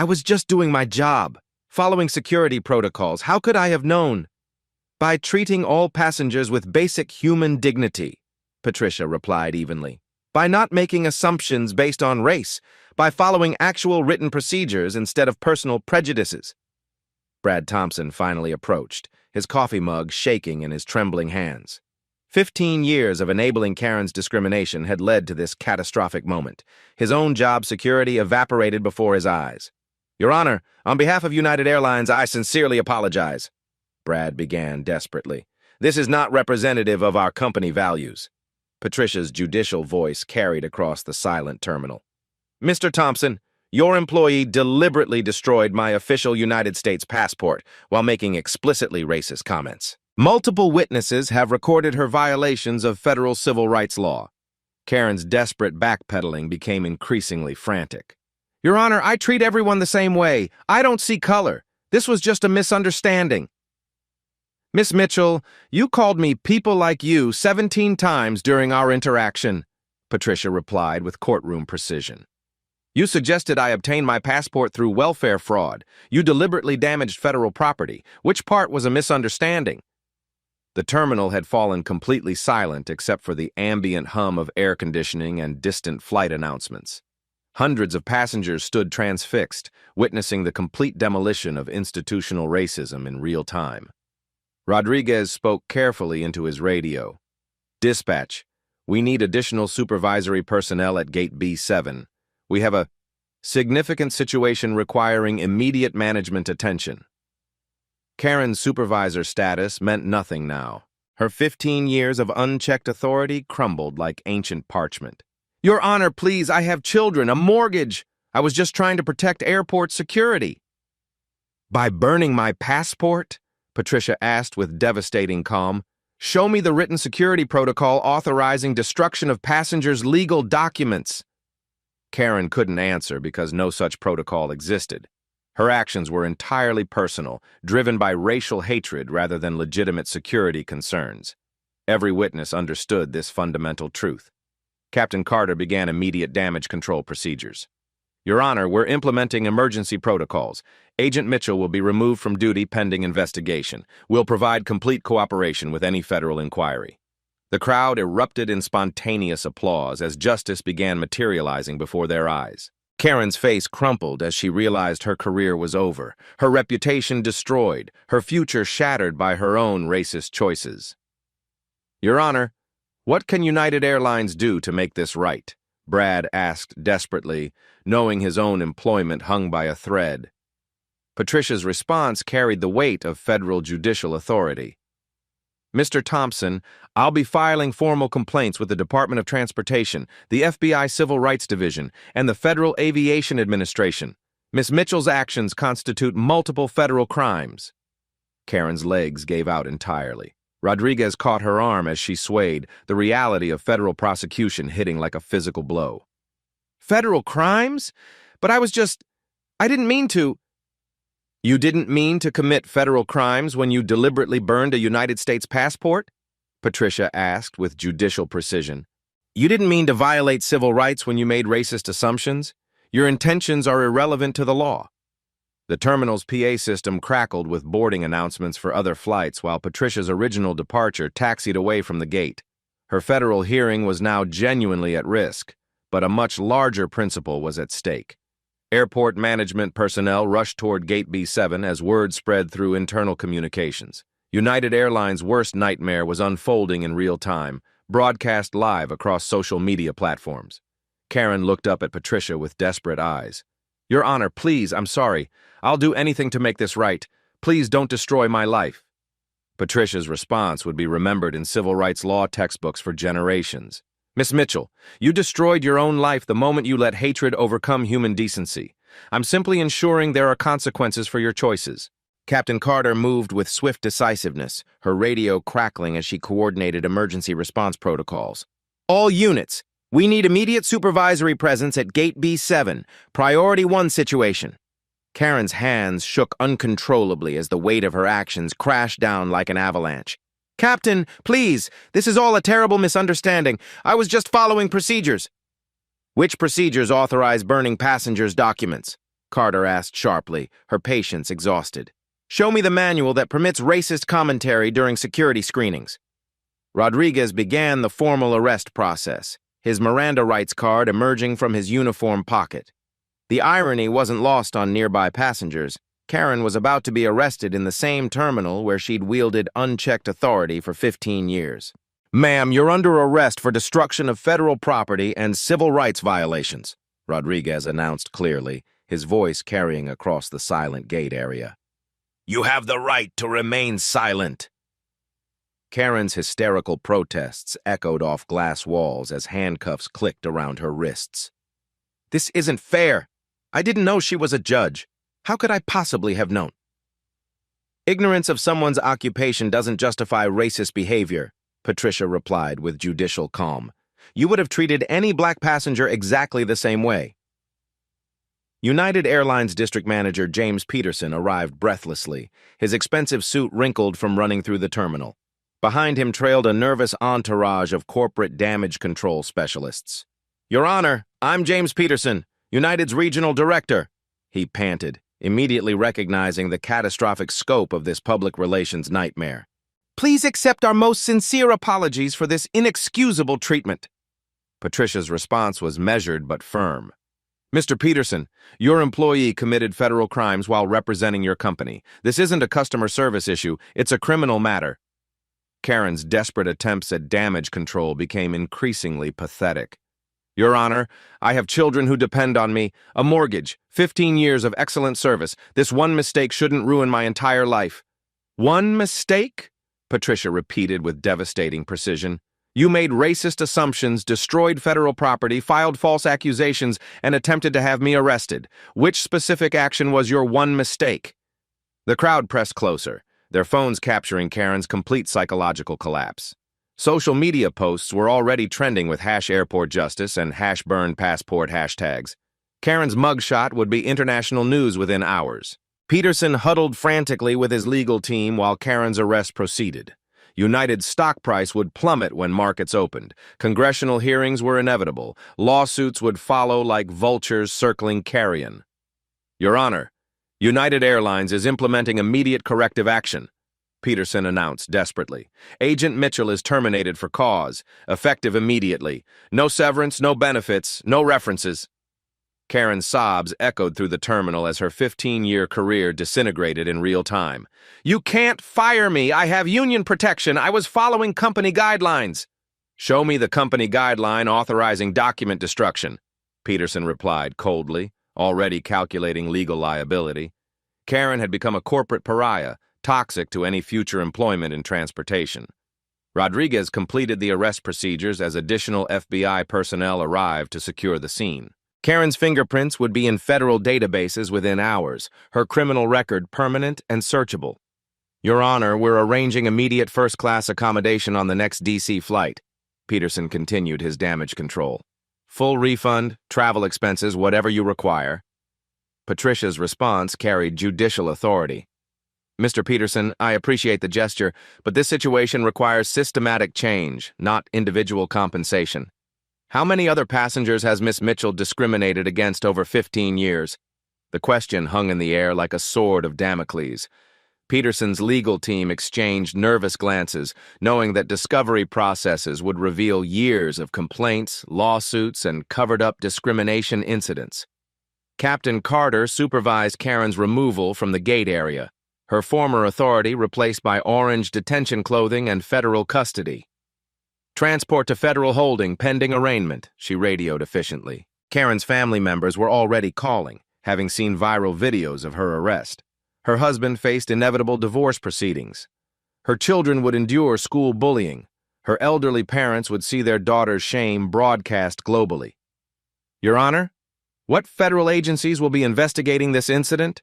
was just doing my job. Following security protocols, how could I have known?" "By treating all passengers with basic human dignity," Patricia replied evenly. "By not making assumptions based on race, by following actual written procedures instead of personal prejudices." Brad Thompson finally approached, his coffee mug shaking in his trembling hands. 15 years of enabling Karen's discrimination had led to this catastrophic moment. His own job security evaporated before his eyes. "Your Honor, on behalf of United Airlines, I sincerely apologize," Brad began desperately. "This is not representative of our company values." Patricia's judicial voice carried across the silent terminal. "Mr. Thompson, your employee deliberately destroyed my official United States passport while making explicitly racist comments. Multiple witnesses have recorded her violations of federal civil rights law." Karen's desperate backpedaling became increasingly frantic. "Your Honor, I treat everyone the same way. I don't see color. This was just a misunderstanding." "Miss Mitchell, you called me people like you 17 times during our interaction." Patricia replied with courtroom precision. You suggested I obtain my passport through welfare fraud. You deliberately damaged federal property. Which part was a misunderstanding? The terminal had fallen completely silent except for the ambient hum of air conditioning and distant flight announcements. Hundreds of passengers stood transfixed, witnessing the complete demolition of institutional racism in real time. Rodriguez spoke carefully into his radio. Dispatch, we need additional supervisory personnel at Gate B7. We have a significant situation requiring immediate management attention. Karen's supervisor status meant nothing now. Her 15 years of unchecked authority crumbled like ancient parchment. Your Honor, please, I have children, a mortgage. I was just trying to protect airport security. By burning my passport? Patricia asked with devastating calm. Show me the written security protocol authorizing destruction of passengers' legal documents. Karen couldn't answer because no such protocol existed. Her actions were entirely personal, driven by racial hatred rather than legitimate security concerns. Every witness understood this fundamental truth. Captain Carter began immediate damage control procedures. Your Honor, we're implementing emergency protocols. Agent Mitchell will be removed from duty pending investigation. We'll provide complete cooperation with any federal inquiry. The crowd erupted in spontaneous applause as justice began materializing before their eyes. Karen's face crumpled as she realized her career was over, her reputation destroyed, her future shattered by her own racist choices. Your Honor, what can United Airlines do to make this right? Brad asked desperately, knowing his own employment hung by a thread. Patricia's response carried the weight of federal judicial authority. Mr. Thompson, I'll be filing formal complaints with the Department of Transportation, the FBI Civil Rights Division, and the Federal Aviation Administration. Ms. Mitchell's actions constitute multiple federal crimes. Karen's legs gave out entirely. Rodriguez caught her arm as she swayed, the reality of federal prosecution hitting like a physical blow. Federal crimes? But I didn't mean to. You didn't mean to commit federal crimes when you deliberately burned a United States passport? Patricia asked with judicial precision. You didn't mean to violate civil rights when you made racist assumptions? Your intentions are irrelevant to the law. The terminal's PA system crackled with boarding announcements for other flights while Patricia's original departure taxied away from the gate. Her federal hearing was now genuinely at risk, but a much larger principle was at stake. Airport management personnel rushed toward Gate B7 as word spread through internal communications. United Airlines' worst nightmare was unfolding in real time, broadcast live across social media platforms. Karen looked up at Patricia with desperate eyes. Your Honor, please, I'm sorry. I'll do anything to make this right. Please don't destroy my life. Patricia's response would be remembered in civil rights law textbooks for generations. Miss Mitchell, you destroyed your own life the moment you let hatred overcome human decency. I'm simply ensuring there are consequences for your choices. Captain Carter moved with swift decisiveness, her radio crackling as she coordinated emergency response protocols. All units, we need immediate supervisory presence at Gate B7, Priority 1 situation. Karen's hands shook uncontrollably as the weight of her actions crashed down like an avalanche. Captain, please, this is all a terrible misunderstanding. I was just following procedures. Which procedures authorize burning passengers' documents? Carter asked sharply, her patience exhausted. Show me the manual that permits racist commentary during security screenings. Rodriguez began the formal arrest process, his Miranda rights card emerging from his uniform pocket. The irony wasn't lost on nearby passengers. Karen was about to be arrested in the same terminal where she'd wielded unchecked authority for 15 years. Ma'am, you're under arrest for destruction of federal property and civil rights violations, Rodriguez announced clearly, his voice carrying across the silent gate area. You have the right to remain silent. Karen's hysterical protests echoed off glass walls as handcuffs clicked around her wrists. This isn't fair. I didn't know she was a judge. How could I possibly have known? Ignorance of someone's occupation doesn't justify racist behavior, Patricia replied with judicial calm. You would have treated any black passenger exactly the same way. United Airlines District Manager James Peterson arrived breathlessly, his expensive suit wrinkled from running through the terminal. Behind him trailed a nervous entourage of corporate damage control specialists. Your Honor, I'm James Peterson, United's regional director, he panted, immediately recognizing the catastrophic scope of this public relations nightmare. Please accept our most sincere apologies for this inexcusable treatment. Patricia's response was measured but firm. Mr. Peterson, your employee committed federal crimes while representing your company. This isn't a customer service issue, it's a criminal matter. Karen's desperate attempts at damage control became increasingly pathetic. Your Honor, I have children who depend on me, a mortgage, 15 years of excellent service. This one mistake shouldn't ruin my entire life. One mistake? Patricia repeated with devastating precision. You made racist assumptions, destroyed federal property, filed false accusations, and attempted to have me arrested. Which specific action was your one mistake? The crowd pressed closer, their phones capturing Karen's complete psychological collapse. Social media posts were already trending with #AirportJustice and #BurnPassport hashtags. Karen's mugshot would be international news within hours. Peterson huddled frantically with his legal team while Karen's arrest proceeded. United's stock price would plummet when markets opened. Congressional hearings were inevitable. Lawsuits would follow like vultures circling carrion. Your Honor, United Airlines is implementing immediate corrective action, Peterson announced desperately. Agent Mitchell is terminated for cause, effective immediately. No severance, no benefits, no references. Karen's sobs echoed through the terminal as her 15-year career disintegrated in real time. You can't fire me. I have union protection. I was following company guidelines. Show me the company guideline authorizing document destruction, Peterson replied coldly, already calculating legal liability. Karen had become a corporate pariah, toxic to any future employment in transportation. Rodriguez completed the arrest procedures as additional FBI personnel arrived to secure the scene. Karen's fingerprints would be in federal databases within hours, her criminal record permanent and searchable. Your Honor, we're arranging immediate first-class accommodation on the next D.C. flight. Peterson continued his damage control. Full refund, travel expenses, whatever you require. Patricia's response carried judicial authority. Mr. Peterson, I appreciate the gesture, but this situation requires systematic change, not individual compensation. How many other passengers has Miss Mitchell discriminated against over 15 years? The question hung in the air like a sword of Damocles. Peterson's legal team exchanged nervous glances, knowing that discovery processes would reveal years of complaints, lawsuits, and covered-up discrimination incidents. Captain Carter supervised Karen's removal from the gate area, her former authority replaced by orange detention clothing and federal custody. Transport to federal holding pending arraignment, she radioed efficiently. Karen's family members were already calling, having seen viral videos of her arrest. Her husband faced inevitable divorce proceedings. Her children would endure school bullying. Her elderly parents would see their daughter's shame broadcast globally. Your Honor, what federal agencies will be investigating this incident?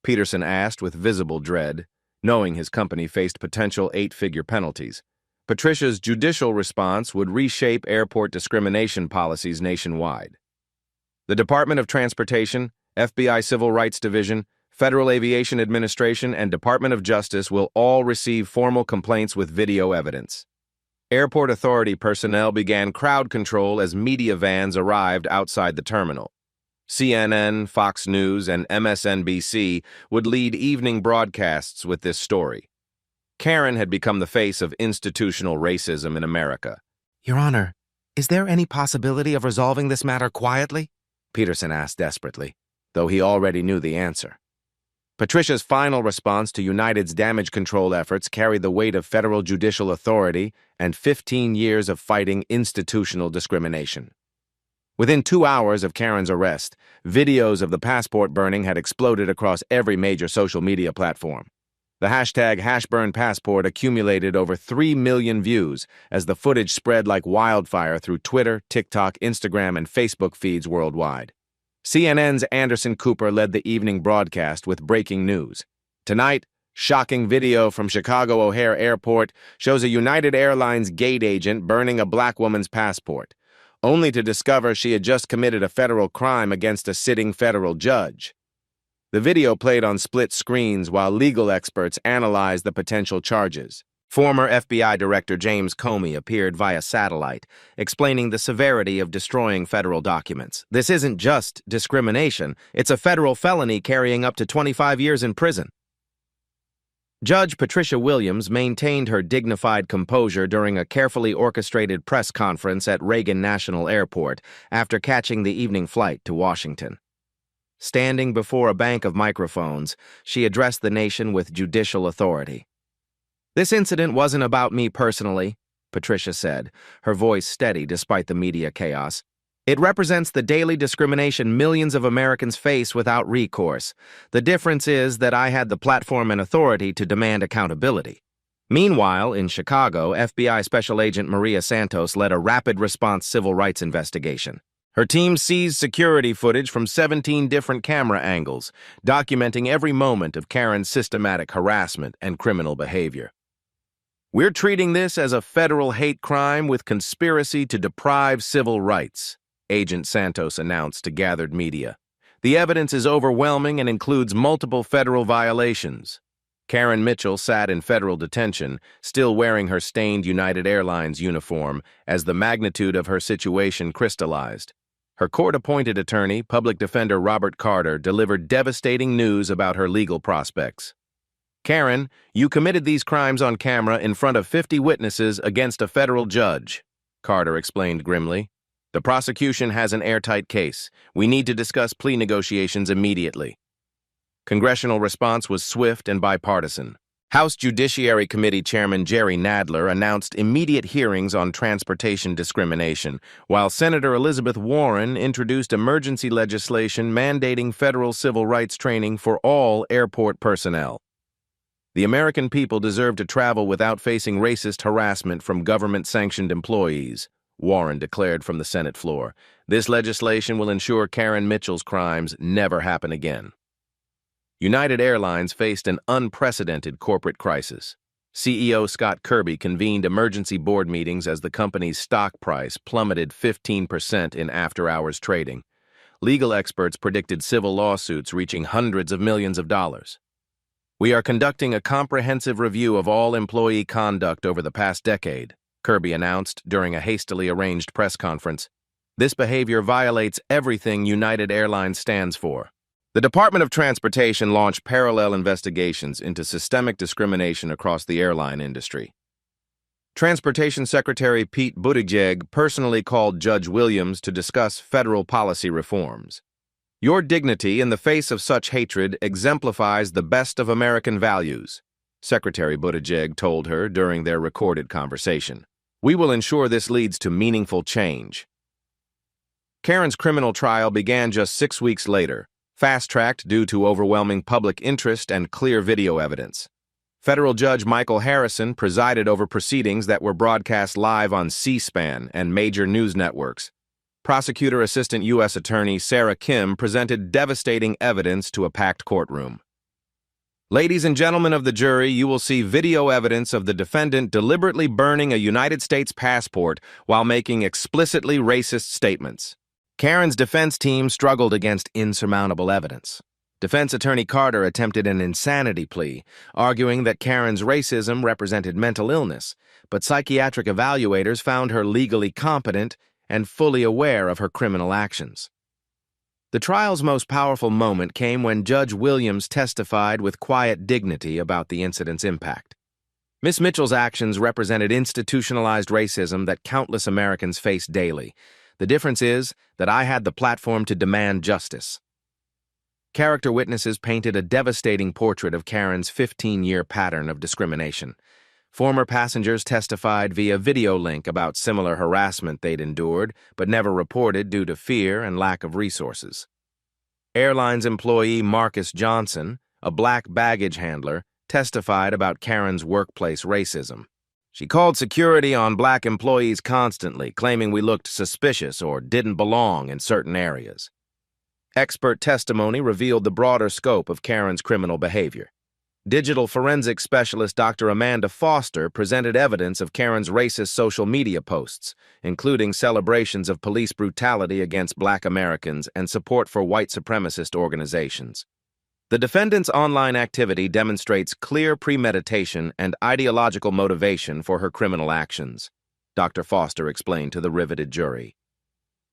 Peterson asked with visible dread, knowing his company faced potential 8-figure penalties. Patricia's judicial response would reshape airport discrimination policies nationwide. The Department of Transportation, FBI Civil Rights Division, Federal Aviation Administration, and Department of Justice will all receive formal complaints with video evidence. Airport authority personnel began crowd control as media vans arrived outside the terminal. CNN, Fox News, and MSNBC would lead evening broadcasts with this story. Karen had become the face of institutional racism in America. Your Honor, is there any possibility of resolving this matter quietly? Peterson asked desperately, though he already knew the answer. Patricia's final response to United's damage control efforts carried the weight of federal judicial authority and 15 years of fighting institutional discrimination. Within 2 hours of Karen's arrest, videos of the passport burning had exploded across every major social media platform. The hashtag #BurnPassport accumulated over 3 million views as the footage spread like wildfire through Twitter, TikTok, Instagram, and Facebook feeds worldwide. CNN's Anderson Cooper led the evening broadcast with breaking news. Tonight, shocking video from Chicago O'Hare Airport shows a United Airlines gate agent burning a black woman's passport, only to discover she had just committed a federal crime against a sitting federal judge. The video played on split screens while legal experts analyzed the potential charges. Former FBI Director James Comey appeared via satellite, explaining the severity of destroying federal documents. This isn't just discrimination, it's a federal felony carrying up to 25 years in prison. Judge Patricia Williams maintained her dignified composure during a carefully orchestrated press conference at Reagan National Airport after catching the evening flight to Washington. Standing before a bank of microphones, she addressed the nation with judicial authority. "This incident wasn't about me personally," Patricia said, her voice steady despite the media chaos. "It represents the daily discrimination millions of Americans face without recourse. The difference is that I had the platform and authority to demand accountability." Meanwhile, in Chicago, FBI Special Agent Maria Santos led a rapid response civil rights investigation. Her team seized security footage from 17 different camera angles, documenting every moment of Karen's systematic harassment and criminal behavior. "We're treating this as a federal hate crime with conspiracy to deprive civil rights," Agent Santos announced to gathered media. "The evidence is overwhelming and includes multiple federal violations." Karen Mitchell sat in federal detention, still wearing her stained United Airlines uniform, as the magnitude of her situation crystallized. Her court-appointed attorney, Public Defender Robert Carter, delivered devastating news about her legal prospects. "Karen, you committed these crimes on camera in front of 50 witnesses against a federal judge," Carter explained grimly. "The prosecution has an airtight case. We need to discuss plea negotiations immediately." Congressional response was swift and bipartisan. House Judiciary Committee Chairman Jerry Nadler announced immediate hearings on transportation discrimination, while Senator Elizabeth Warren introduced emergency legislation mandating federal civil rights training for all airport personnel. "The American people deserve to travel without facing racist harassment from government-sanctioned employees," Warren declared from the Senate floor. "This legislation will ensure Karen Mitchell's crimes never happen again." United Airlines faced an unprecedented corporate crisis. CEO Scott Kirby convened emergency board meetings as the company's stock price plummeted 15% in after-hours trading. Legal experts predicted civil lawsuits reaching hundreds of millions of dollars. "We are conducting a comprehensive review of all employee conduct over the past decade," Kirby announced during a hastily arranged press conference. "This behavior violates everything United Airlines stands for." The Department of Transportation launched parallel investigations into systemic discrimination across the airline industry. Transportation Secretary Pete Buttigieg personally called Judge Williams to discuss federal policy reforms. "Your dignity in the face of such hatred exemplifies the best of American values," Secretary Buttigieg told her during their recorded conversation. "We will ensure this leads to meaningful change." Karen's criminal trial began just 6 weeks later, fast-tracked due to overwhelming public interest and clear video evidence. Federal Judge Michael Harrison presided over proceedings that were broadcast live on C-SPAN and major news networks. Prosecutor Assistant U.S. Attorney Sarah Kim presented devastating evidence to a packed courtroom. "Ladies and gentlemen of the jury, you will see video evidence of the defendant deliberately burning a United States passport while making explicitly racist statements." Karen's defense team struggled against insurmountable evidence. Defense attorney Carter attempted an insanity plea, arguing that Karen's racism represented mental illness, but psychiatric evaluators found her legally competent and fully aware of her criminal actions. The trial's most powerful moment came when Judge Williams testified with quiet dignity about the incident's impact. Miss Mitchell's actions represented institutionalized racism that countless Americans face daily. The difference is that I had the platform to demand justice. Character witnesses painted a devastating portrait of Karen's 15-year pattern of discrimination. Former passengers testified via video link about similar harassment they'd endured, but never reported due to fear and lack of resources. Airlines employee Marcus Johnson, a black baggage handler, testified about Karen's workplace racism. "She called security on black employees constantly, claiming we looked suspicious or didn't belong in certain areas." Expert testimony revealed the broader scope of Karen's criminal behavior. Digital forensics specialist Dr. Amanda Foster presented evidence of Karen's racist social media posts, including celebrations of police brutality against black Americans and support for white supremacist organizations. The defendant's online activity demonstrates clear premeditation and ideological motivation for her criminal actions, Dr. Foster explained to the riveted jury.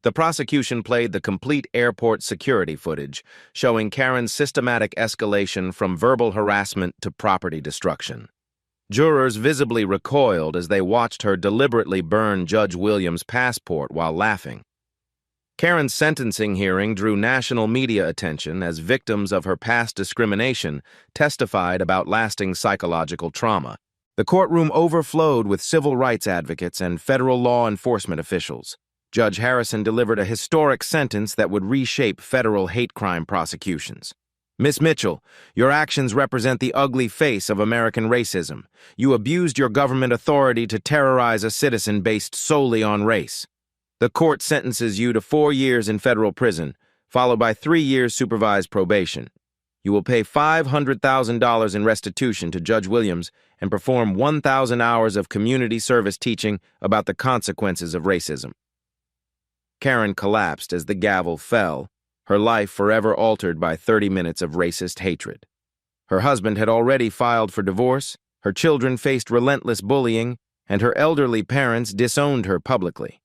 The prosecution played the complete airport security footage, showing Karen's systematic escalation from verbal harassment to property destruction. Jurors visibly recoiled as they watched her deliberately burn Judge Williams' passport while laughing. Karen's sentencing hearing drew national media attention as victims of her past discrimination testified about lasting psychological trauma. The courtroom overflowed with civil rights advocates and federal law enforcement officials. Judge Harrison delivered a historic sentence that would reshape federal hate crime prosecutions. Miss Mitchell, your actions represent the ugly face of American racism. You abused your government authority to terrorize a citizen based solely on race. The court sentences you to 4 years in federal prison, followed by 3 years supervised probation. You will pay $500,000 in restitution to Judge Williams and perform 1,000 hours of community service teaching about the consequences of racism. Karen collapsed as the gavel fell, her life forever altered by 30 minutes of racist hatred. Her husband had already filed for divorce, her children faced relentless bullying, and her elderly parents disowned her publicly.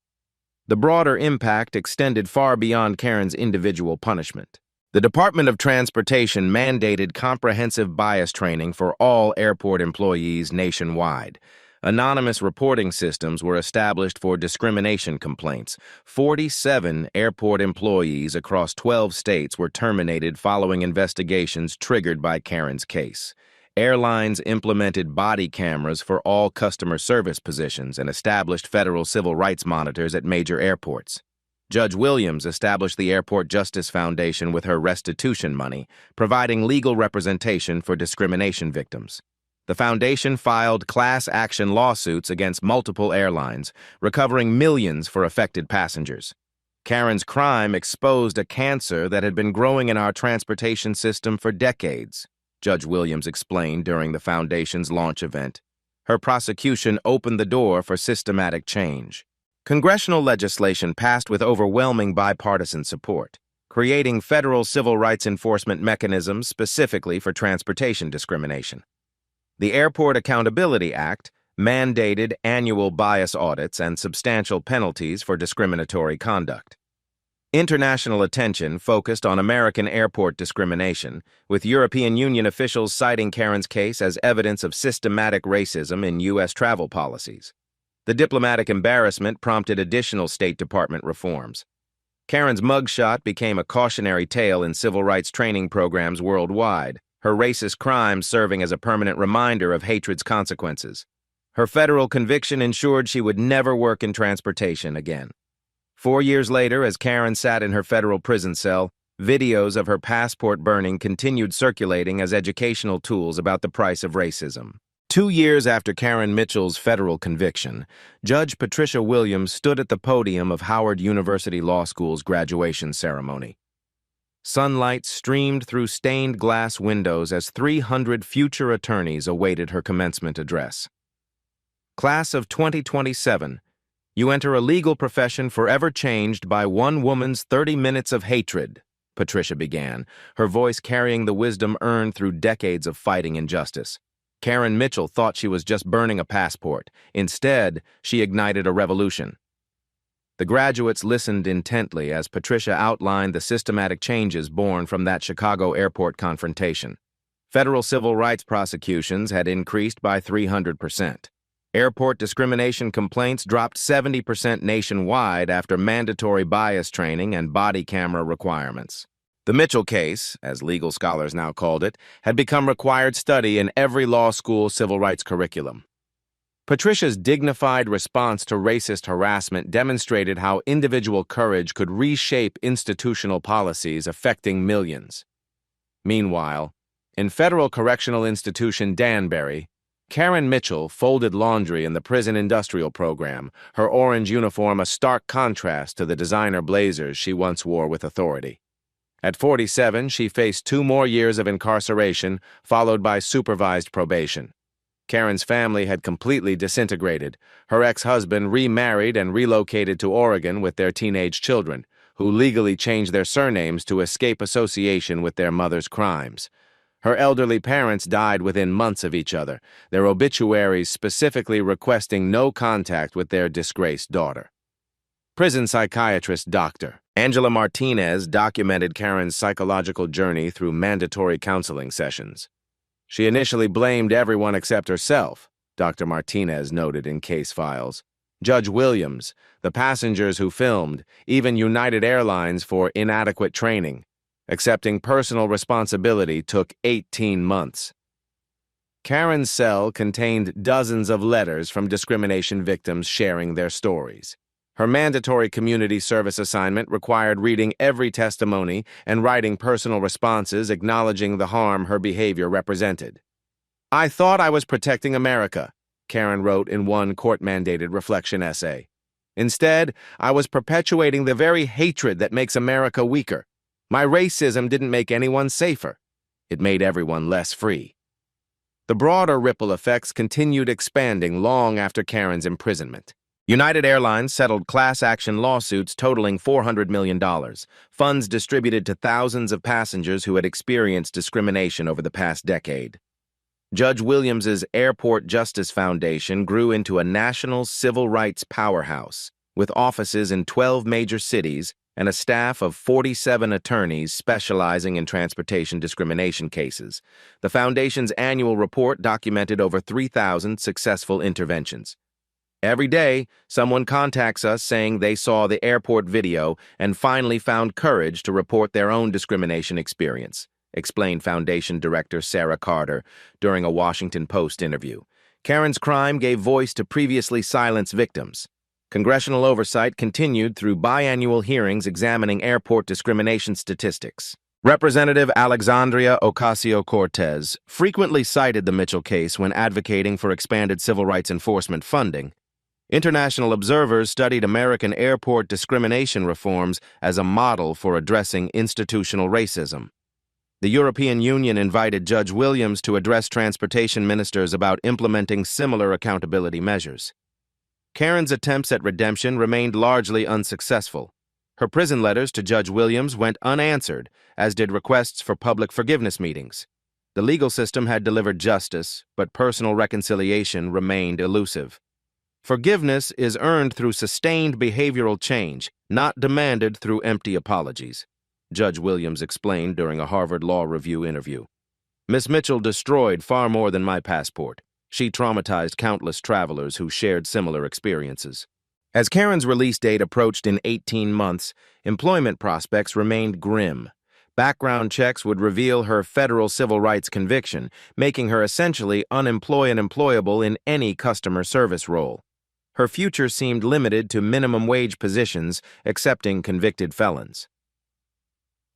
The broader impact extended far beyond Karen's individual punishment. The Department of Transportation mandated comprehensive bias training for all airport employees nationwide. Anonymous reporting systems were established for discrimination complaints. 47 airport employees across 12 states were terminated following investigations triggered by Karen's case. Airlines implemented body cameras for all customer service positions and established federal civil rights monitors at major airports. Judge Williams established the Airport Justice Foundation with her restitution money, providing legal representation for discrimination victims. The foundation filed class action lawsuits against multiple airlines, recovering millions for affected passengers. Karen's crime exposed a cancer that had been growing in our transportation system for decades, Judge Williams explained during the foundation's launch event. Her prosecution opened the door for systematic change. Congressional legislation passed with overwhelming bipartisan support, creating federal civil rights enforcement mechanisms specifically for transportation discrimination. The Airport Accountability Act mandated annual bias audits and substantial penalties for discriminatory conduct. International attention focused on American airport discrimination, with European Union officials citing Karen's case as evidence of systematic racism in U.S. travel policies. The diplomatic embarrassment prompted additional State Department reforms. Karen's mugshot became a cautionary tale in civil rights training programs worldwide, her racist crimes serving as a permanent reminder of hatred's consequences. Her federal conviction ensured she would never work in transportation again. 4 years later, as Karen sat in her federal prison cell, videos of her passport burning continued circulating as educational tools about the price of racism. 2 years after Karen Mitchell's federal conviction, Judge Patricia Williams stood at the podium of Howard University Law School's graduation ceremony. Sunlight streamed through stained glass windows as 300 future attorneys awaited her commencement address. Class of 2027, you enter a legal profession forever changed by one woman's 30 minutes of hatred, Patricia began, her voice carrying the wisdom earned through decades of fighting injustice. Karen Mitchell thought she was just burning a passport. Instead, she ignited a revolution. The graduates listened intently as Patricia outlined the systematic changes born from that Chicago airport confrontation. Federal civil rights prosecutions had increased by 300%. Airport discrimination complaints dropped 70% nationwide after mandatory bias training and body camera requirements. The Mitchell case, as legal scholars now called it, had become required study in every law school civil rights curriculum. Patricia's dignified response to racist harassment demonstrated how individual courage could reshape institutional policies affecting millions. Meanwhile, in federal correctional institution Danbury, Karen Mitchell folded laundry in the prison industrial program, her orange uniform a stark contrast to the designer blazers she once wore with authority. At 47, she faced 2 more years of incarceration, followed by supervised probation. Karen's family had completely disintegrated. Her ex-husband remarried and relocated to Oregon with their teenage children, who legally changed their surnames to escape association with their mother's crimes. Her elderly parents died within months of each other, their obituaries specifically requesting no contact with their disgraced daughter. Prison psychiatrist Dr. Angela Martinez documented Karen's psychological journey through mandatory counseling sessions. She initially blamed everyone except herself, Dr. Martinez noted in case files. Judge Williams, the passengers who filmed, even United Airlines for inadequate training. Accepting personal responsibility took 18 months. Karen's cell contained dozens of letters from discrimination victims sharing their stories. Her mandatory community service assignment required reading every testimony and writing personal responses acknowledging the harm her behavior represented. "I thought I was protecting America," Karen wrote in one court-mandated reflection essay. "Instead, I was perpetuating the very hatred that makes America weaker. My racism didn't make anyone safer. It made everyone less free." The broader ripple effects continued expanding long after Karen's imprisonment. United Airlines settled class action lawsuits totaling $400 million, funds distributed to thousands of passengers who had experienced discrimination over the past decade. Judge Williams's Airport Justice Foundation grew into a national civil rights powerhouse, with offices in 12 major cities and a staff of 47 attorneys specializing in transportation discrimination cases. The foundation's annual report documented over 3,000 successful interventions. "Every day, someone contacts us saying they saw the airport video and finally found courage to report their own discrimination experience," explained Foundation Director Sarah Carter during a Washington Post interview. Karen's crime gave voice to previously silenced victims. Congressional oversight continued through biannual hearings examining airport discrimination statistics. Representative Alexandria Ocasio-Cortez frequently cited the Mitchell case when advocating for expanded civil rights enforcement funding. International observers studied American airport discrimination reforms as a model for addressing institutional racism. The European Union invited Judge Williams to address transportation ministers about implementing similar accountability measures. Karen's attempts at redemption remained largely unsuccessful. Her prison letters to Judge Williams went unanswered, as did requests for public forgiveness meetings. The legal system had delivered justice, but personal reconciliation remained elusive. Forgiveness is earned through sustained behavioral change, not demanded through empty apologies, Judge Williams explained during a Harvard Law Review interview. "Miss Mitchell destroyed far more than my passport. She traumatized countless travelers who shared similar experiences." As Karen's release date approached in 18 months, employment prospects remained grim. Background checks would reveal her federal civil rights conviction, making her essentially unemployable in any customer service role. Her future seemed limited to minimum wage positions, accepting convicted felons.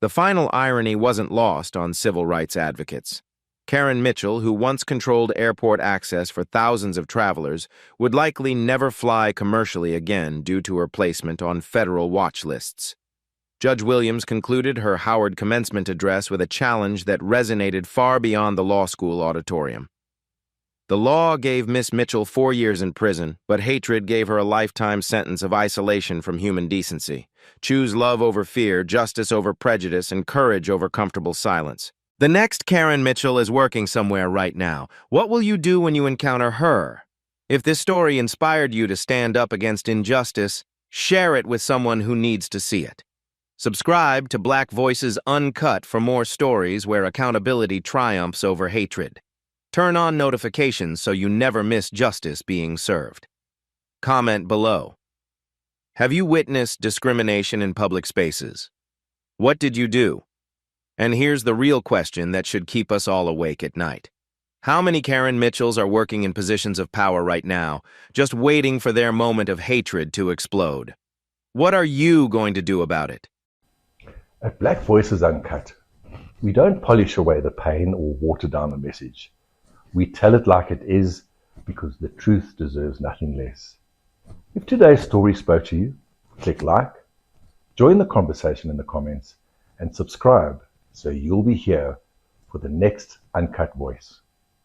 The final irony wasn't lost on civil rights advocates. Karen Mitchell, who once controlled airport access for thousands of travelers, would likely never fly commercially again due to her placement on federal watch lists. Judge Williams concluded her Howard commencement address with a challenge that resonated far beyond the law school auditorium. The law gave Miss Mitchell 4 years in prison, but hatred gave her a lifetime sentence of isolation from human decency. Choose love over fear, justice over prejudice, and courage over comfortable silence. The next Karen Mitchell is working somewhere right now. What will you do when you encounter her? If this story inspired you to stand up against injustice, share it with someone who needs to see it. Subscribe to Black Voices Uncut for more stories where accountability triumphs over hatred. Turn on notifications so you never miss justice being served. Comment below. Have you witnessed discrimination in public spaces? What did you do? And here's the real question that should keep us all awake at night. How many Karen Mitchells are working in positions of power right now, just waiting for their moment of hatred to explode? What are you going to do about it? At Black Voices Uncut, we don't polish away the pain or water down the message. We tell it like it is because the truth deserves nothing less. If today's story spoke to you, click like, join the conversation in the comments, and subscribe so you'll be here for the next Uncut Voice.